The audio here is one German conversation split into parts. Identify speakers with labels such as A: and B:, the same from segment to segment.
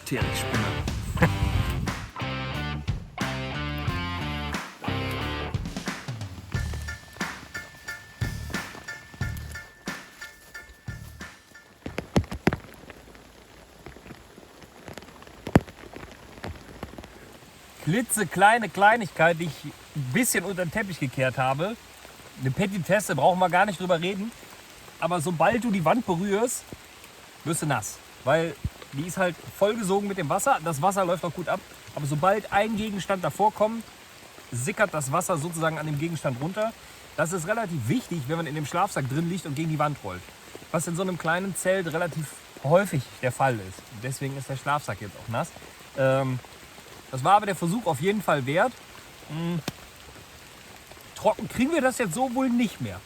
A: Esoterik-Spinner. Klitzekleine Kleinigkeit, die ich ein bisschen unter den Teppich gekehrt habe. Eine Petitesse, brauchen wir gar nicht drüber reden. Aber sobald du die Wand berührst, wirst du nass. Weil die ist halt vollgesogen mit dem Wasser. Das Wasser läuft auch gut ab. Aber sobald ein Gegenstand davor kommt, sickert das Wasser sozusagen an dem Gegenstand runter. Das ist relativ wichtig, wenn man in dem Schlafsack drin liegt und gegen die Wand rollt. Was in so einem kleinen Zelt relativ häufig der Fall ist. Deswegen ist der Schlafsack jetzt auch nass. Das war aber der Versuch auf jeden Fall wert. Trocken kriegen wir das jetzt so wohl nicht mehr.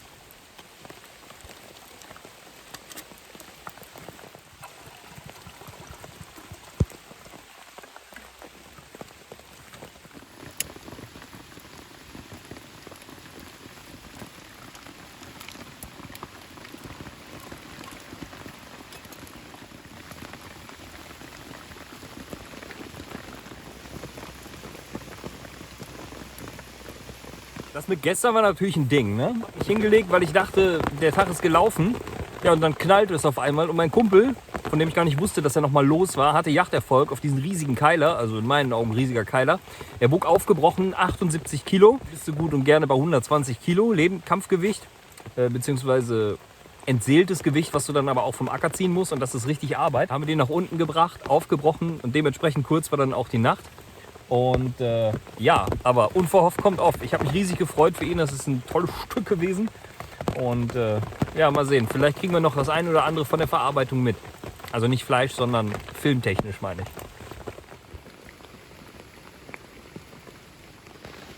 A: Das mit gestern war natürlich ein Ding. Ne? Ich hingelegt, weil ich dachte, der Tag ist gelaufen. Ja, und dann knallt es auf einmal. Und mein Kumpel, von dem ich gar nicht wusste, dass er noch mal los war, hatte Jachterfolg auf diesen riesigen Keiler. Also in meinen Augen riesiger Keiler. Er wog aufgebrochen 78 Kilo. Bist du gut und gerne bei 120 Kilo. Kampfgewicht. Beziehungsweise entseeltes Gewicht, was du dann aber auch vom Acker ziehen musst. Und das ist richtig Arbeit. Haben wir den nach unten gebracht, aufgebrochen. Und dementsprechend kurz war dann auch die Nacht. Und ja, aber unverhofft kommt oft. Ich habe mich riesig gefreut für ihn. Das ist ein tolles Stück gewesen. Und ja, mal sehen. Vielleicht kriegen wir noch das eine oder andere von der Verarbeitung mit. Also nicht Fleisch, sondern filmtechnisch, meine ich.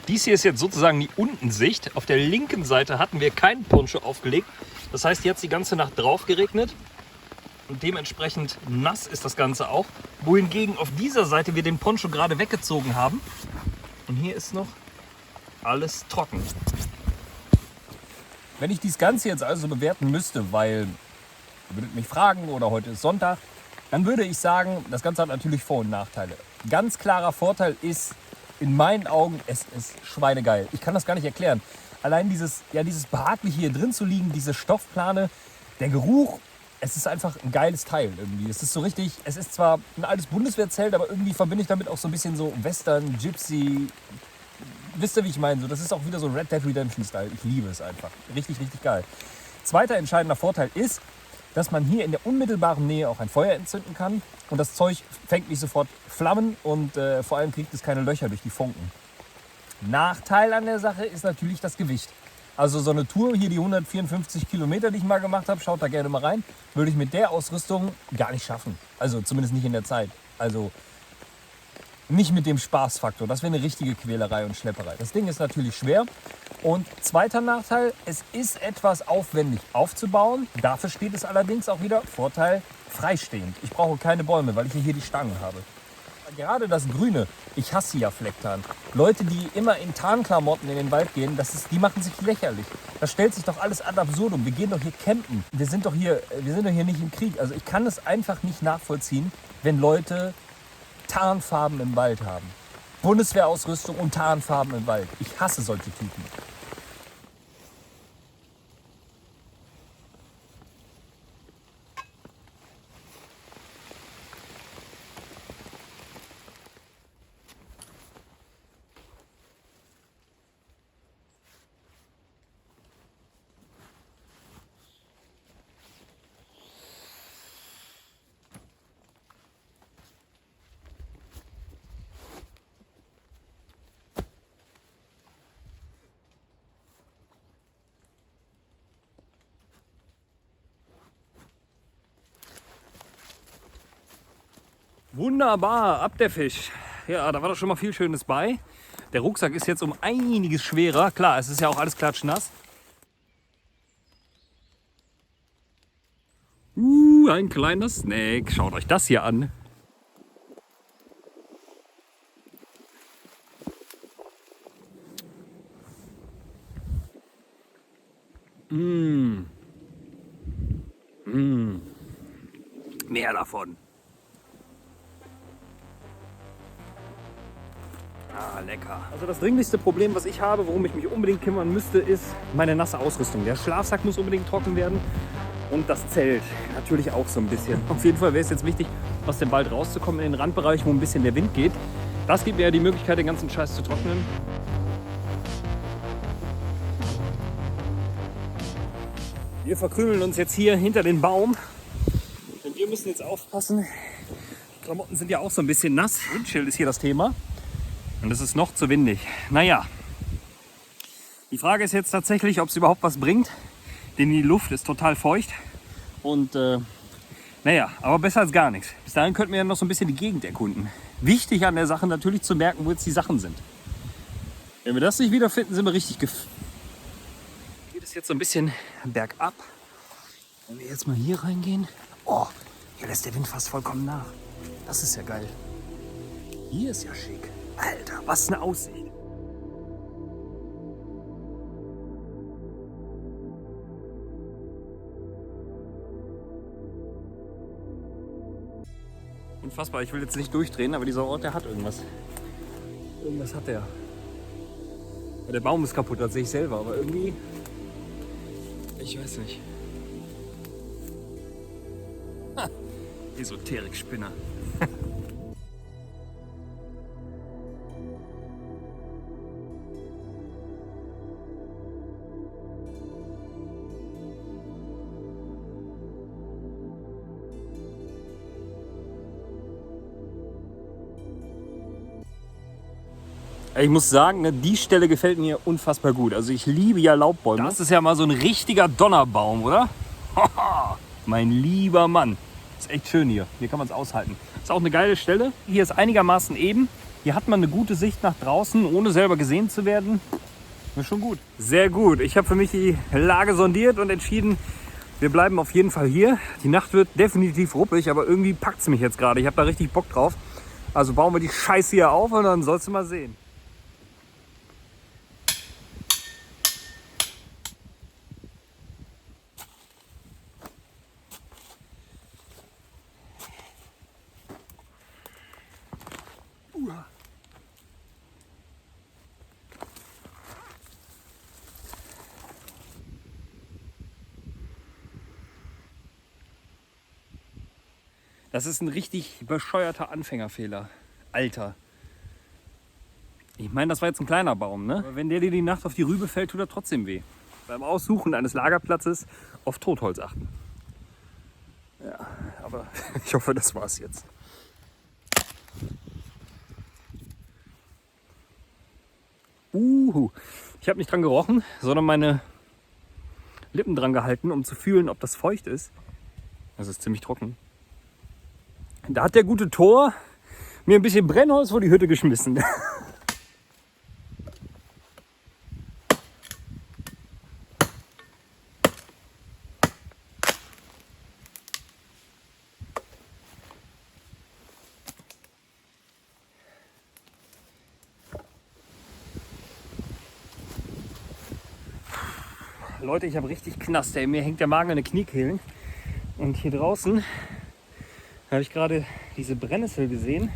A: Dies hier ist jetzt sozusagen die Untensicht. Auf der linken Seite hatten wir keinen Poncho aufgelegt. Das heißt, hier hat es die ganze Nacht drauf geregnet. Und dementsprechend nass ist das Ganze auch. Wohingegen auf dieser Seite wir den Poncho gerade weggezogen haben. Und hier ist noch alles trocken. Wenn ich dies Ganze jetzt also bewerten müsste, weil ihr würdet mich fragen oder heute ist Sonntag, dann würde ich sagen, das Ganze hat natürlich Vor- und Nachteile. Ganz klarer Vorteil ist in meinen Augen, es ist schweinegeil. Ich kann das gar nicht erklären. Allein dieses behagliche hier drin zu liegen, diese Stoffplane, der Geruch. Es ist einfach ein geiles Teil irgendwie. Es ist so richtig, es ist zwar ein altes Bundeswehrzelt, aber irgendwie verbinde ich damit auch so ein bisschen so Western, Gypsy. Wisst ihr, wie ich meine? So, das ist auch wieder so Red Dead Redemption Style. Ich liebe es einfach. Richtig, richtig geil. Zweiter entscheidender Vorteil ist, dass man hier in der unmittelbaren Nähe auch ein Feuer entzünden kann. Und das Zeug fängt nicht sofort Flammen und vor allem kriegt es keine Löcher durch die Funken. Nachteil an der Sache ist natürlich das Gewicht. Also so eine Tour, hier die 154 Kilometer, die ich mal gemacht habe, schaut da gerne mal rein, würde ich mit der Ausrüstung gar nicht schaffen. Also zumindest nicht in der Zeit. Also nicht mit dem Spaßfaktor. Das wäre eine richtige Quälerei und Schlepperei. Das Ding ist natürlich schwer. Und zweiter Nachteil, es ist etwas aufwendig aufzubauen. Dafür steht es allerdings auch wieder, Vorteil, freistehend. Ich brauche keine Bäume, weil ich hier die Stangen habe. Gerade das Grüne, ich hasse ja Flecktarn. Leute, die immer in Tarnklamotten in den Wald gehen, die machen sich lächerlich. Das stellt sich doch alles ad absurdum. Wir gehen doch hier campen. Wir sind doch hier nicht im Krieg. Also ich kann es einfach nicht nachvollziehen, wenn Leute Tarnfarben im Wald haben. Bundeswehrausrüstung und Tarnfarben im Wald. Ich hasse solche Typen. Wunderbar, ab der Fisch. Ja, da war doch schon mal viel Schönes bei. Der Rucksack ist jetzt um einiges schwerer. Klar, es ist ja auch alles klatschnass. Ein kleiner Snack. Schaut euch das hier an. Mehr davon. lecker. Also das dringlichste Problem, was ich habe, worum ich mich unbedingt kümmern müsste, ist meine nasse Ausrüstung. Der Schlafsack muss unbedingt trocken werden und das Zelt natürlich auch so ein bisschen. Auf jeden Fall wäre es jetzt wichtig, aus dem Wald rauszukommen in den Randbereich, wo ein bisschen der Wind geht. Das gibt mir ja die Möglichkeit, den ganzen Scheiß zu trocknen. Wir verkrümeln uns jetzt hier hinter den Baum. Denn wir müssen jetzt aufpassen. Die Klamotten sind ja auch so ein bisschen nass. Windschild ist hier das Thema. Und es ist noch zu windig. Naja, die Frage ist jetzt tatsächlich, ob es überhaupt was bringt. Denn die Luft ist total feucht. Und naja, aber besser als gar nichts. Bis dahin könnten wir ja noch so ein bisschen die Gegend erkunden. Wichtig an der Sache natürlich zu merken, wo jetzt die Sachen sind. Wenn wir das nicht wiederfinden, sind wir richtig Geht es jetzt so ein bisschen bergab. Wenn wir jetzt mal hier reingehen. Oh, hier lässt der Wind fast vollkommen nach. Das ist ja geil. Hier ist ja schick. Alter, was eine Aussicht. Unfassbar, ich will jetzt nicht durchdrehen, aber dieser Ort, der hat irgendwas. Irgendwas hat der. Der Baum ist kaputt, das sehe ich selber, aber irgendwie... Ich weiß nicht. Ha, Esoterik-Spinner. Ich muss sagen, ne, die Stelle gefällt mir unfassbar gut. Also ich liebe ja Laubbäume. Das ist ja mal so ein richtiger Donnerbaum, oder? Mein lieber Mann. Ist echt schön hier. Hier kann man es aushalten. Ist auch eine geile Stelle. Hier ist einigermaßen eben. Hier hat man eine gute Sicht nach draußen, ohne selber gesehen zu werden. Ist schon gut. Sehr gut. Ich habe für mich die Lage sondiert und entschieden, wir bleiben auf jeden Fall hier. Die Nacht wird definitiv ruppig, aber irgendwie packt es mich jetzt gerade. Ich habe da richtig Bock drauf. Also bauen wir die Scheiße hier auf und dann sollst du mal sehen. Das ist ein richtig bescheuerter Anfängerfehler. Alter. Ich meine, das war jetzt ein kleiner Baum, ne? Aber wenn der dir die Nacht auf die Rübe fällt, tut er trotzdem weh. Beim Aussuchen eines Lagerplatzes auf Totholz achten. Ja, aber ich hoffe, das war's jetzt. Ich habe nicht dran gerochen, sondern meine Lippen dran gehalten, um zu fühlen, ob das feucht ist. Das ist ziemlich trocken. Da hat der gute Thor mir ein bisschen Brennholz vor die Hütte geschmissen. Leute, ich habe richtig Knast, ey. Mir hängt der Magen an den Kniekehlen. Und hier draußen habe ich gerade diese Brennnessel gesehen.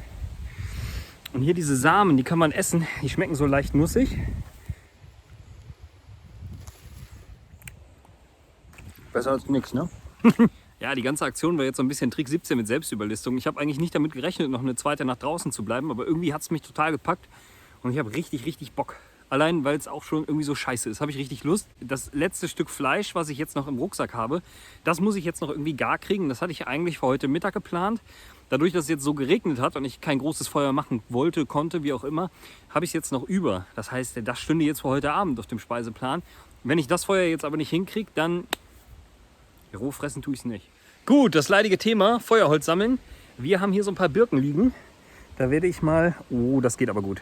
A: Und hier diese Samen, die kann man essen. Die schmecken so leicht nussig. Besser als nichts, ne? Ja, die ganze Aktion war jetzt so ein bisschen Trick 17 mit Selbstüberlistung. Ich habe eigentlich nicht damit gerechnet, noch eine zweite Nacht draußen zu bleiben. Aber irgendwie hat es mich total gepackt. Und ich habe richtig, richtig Bock. Allein, weil es auch schon irgendwie so scheiße ist, habe ich richtig Lust. Das letzte Stück Fleisch, was ich jetzt noch im Rucksack habe, das muss ich jetzt noch irgendwie gar kriegen. Das hatte ich eigentlich für heute Mittag geplant. Dadurch, dass es jetzt so geregnet hat und ich kein großes Feuer machen wollte, konnte, wie auch immer, habe ich es jetzt noch über. Das heißt, das stünde jetzt für heute Abend auf dem Speiseplan. Wenn ich das Feuer jetzt aber nicht hinkriege, dann roh fressen tue ich es nicht. Gut, das leidige Thema, Feuerholz sammeln. Wir haben hier so ein paar Birken liegen. Da werde ich mal... Oh, das geht aber gut.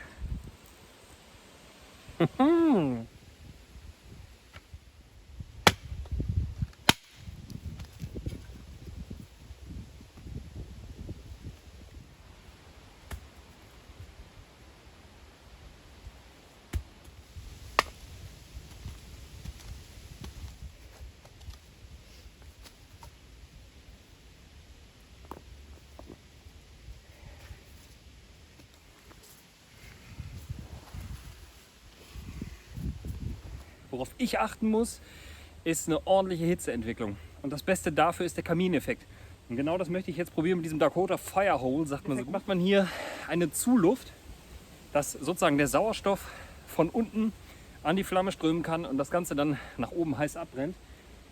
A: Worauf ich achten muss, ist eine ordentliche Hitzeentwicklung. Und das Beste dafür ist der Kamineffekt. Und genau das möchte ich jetzt probieren mit diesem Dakota Firehole, sagt man so. Macht man hier eine Zuluft, dass sozusagen der Sauerstoff von unten an die Flamme strömen kann und das Ganze dann nach oben heiß abbrennt.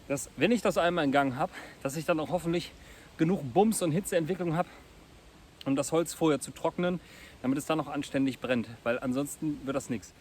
A: Dass, wenn ich das einmal in Gang habe, dass ich dann auch hoffentlich genug Bums und Hitzeentwicklung habe, um das Holz vorher zu trocknen, damit es dann noch anständig brennt, weil ansonsten wird das nichts.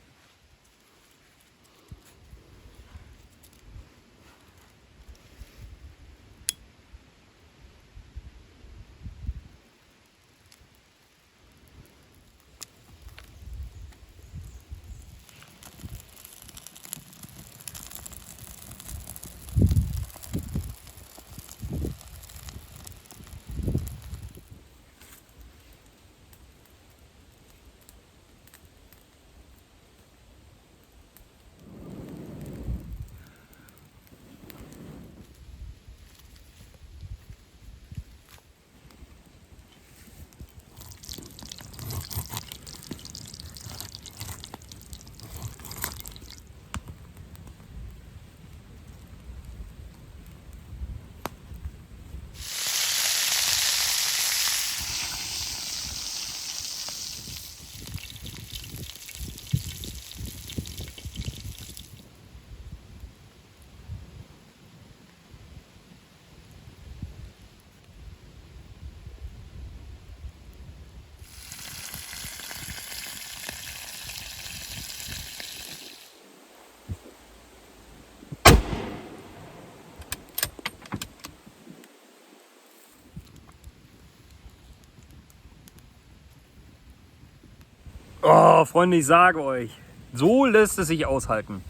A: Oh, Freunde, ich sage euch, so lässt es sich aushalten.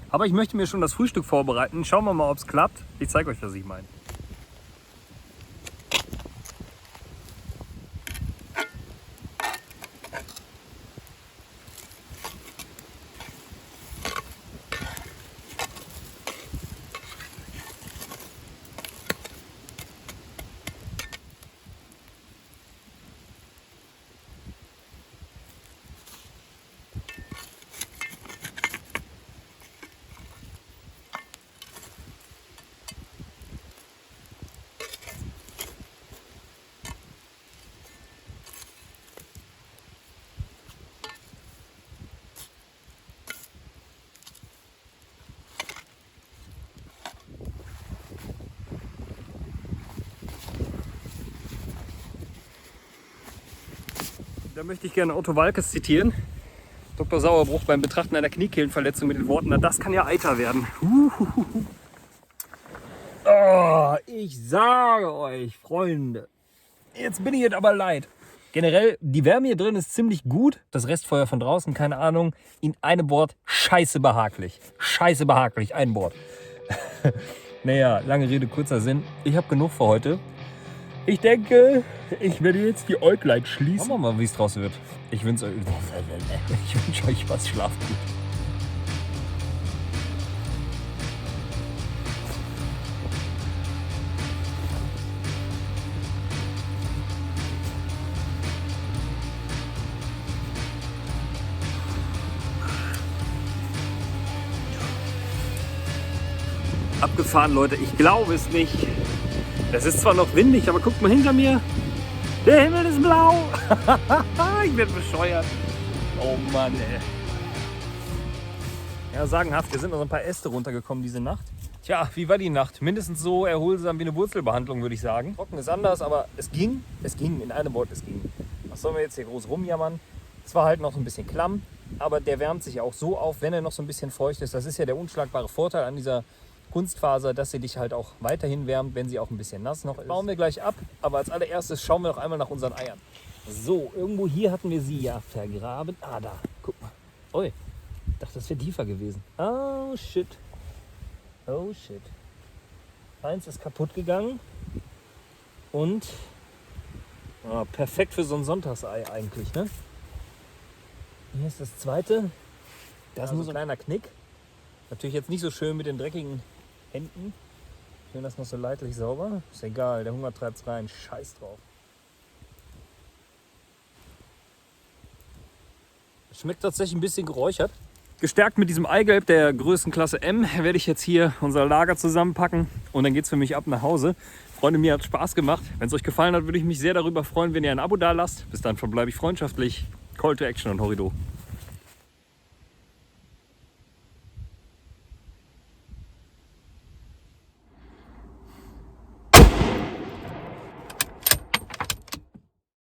A: Aber ich möchte mir schon das Frühstück vorbereiten. Schauen wir mal, ob es klappt. Ich zeige euch, was ich meine. Da möchte ich gerne Otto Waalkes zitieren. Dr. Sauerbruch beim Betrachten einer Kniekehlenverletzung mit den Worten, na das kann ja Eiter werden. Oh, ich sage euch, Freunde, jetzt bin ich jetzt aber leid. Generell, die Wärme hier drin ist ziemlich gut. Das Restfeuer von draußen, keine Ahnung. In einem Wort, scheiße behaglich. Scheiße behaglich, ein Wort. Naja, lange Rede, kurzer Sinn. Ich habe genug für heute. Ich denke, ich werde jetzt die Äuglein schließen. Schauen wir mal, wie es draus wird. Ich wünsche euch was. Schlaft gut. Abgefahren, Leute. Ich glaube es nicht. Es ist zwar noch windig, aber guckt mal hinter mir. Der Himmel ist blau. Ich werde bescheuert. Oh Mann, ey. Ja, sagenhaft. Wir sind noch so ein paar Äste runtergekommen diese Nacht. Tja, wie war die Nacht? Mindestens so erholsam wie eine Wurzelbehandlung, würde ich sagen. Trocken ist anders, aber es ging. Es ging, in einem Wort, es ging. Was sollen wir jetzt hier groß rumjammern? Es war halt noch ein bisschen klamm, aber der wärmt sich auch so auf, wenn er noch so ein bisschen feucht ist. Das ist ja der unschlagbare Vorteil an dieser Kunstfaser, dass sie dich halt auch weiterhin wärmt, wenn sie auch ein bisschen nass noch ist. Bauen wir gleich ab, aber als allererstes schauen wir noch einmal nach unseren Eiern. So, irgendwo hier hatten wir sie ja vergraben. Ah, da, guck mal. Ui, ich dachte, das wäre tiefer gewesen. Oh, shit. Oh, shit. Eins ist kaputt gegangen und perfekt für so ein Sonntagsei eigentlich, ne? Hier ist das zweite. Da ist nur so ein kleiner Knick. Natürlich jetzt nicht so schön mit den dreckigen Händen. Ich finde das noch so leidlich sauber. Ist egal, der Hunger treibt's rein. Scheiß drauf. Schmeckt tatsächlich ein bisschen geräuchert. Gestärkt mit diesem Eigelb der Größenklasse M werde ich jetzt hier unser Lager zusammenpacken und dann geht es für mich ab nach Hause. Freunde, mir hat Spaß gemacht. Wenn es euch gefallen hat, würde ich mich sehr darüber freuen, wenn ihr ein Abo da lasst. Bis dann verbleibe ich freundschaftlich. Call to Action und Horrido.